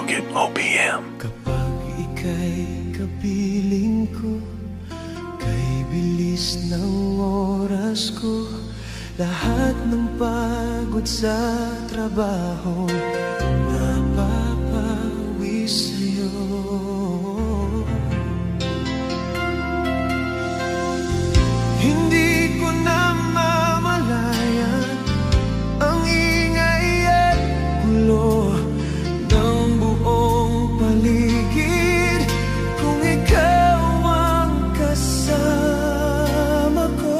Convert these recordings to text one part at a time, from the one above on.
Bukit OPM. Kapag ika'y kapiling ko, kay bilis ng oras ko, lahat ng pagod sa trabaho napapawi sa'yo. Hindi ko na mamalayan ang ingay at gulo ng buong paligid kung ikaw ang kasama ko.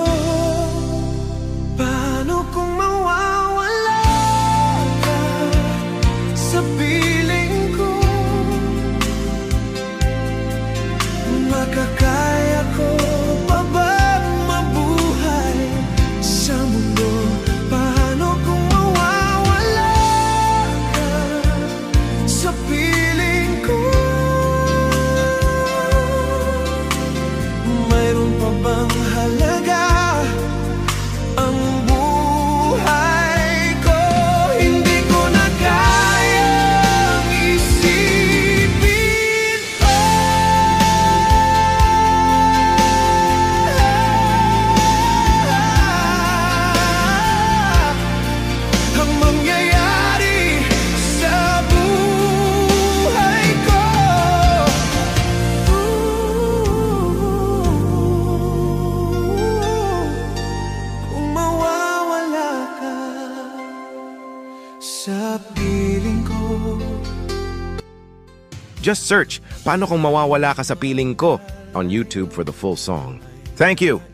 Paano kung mawawala ka sa piling ko? Makakaya ko pa bang mabuhay sa mundo? Paano kung mawawala ka sa piling ko? Mayroon pa bang halaga ang buhay ko? Hindi ko na kayang isipin pa ang mangyayari sa buhay ko. Kung mawawala ka sa piling ko. Just search Paano Kung Mawawala Ka Sa Piling Ko on YouTube for the full song. Thank you.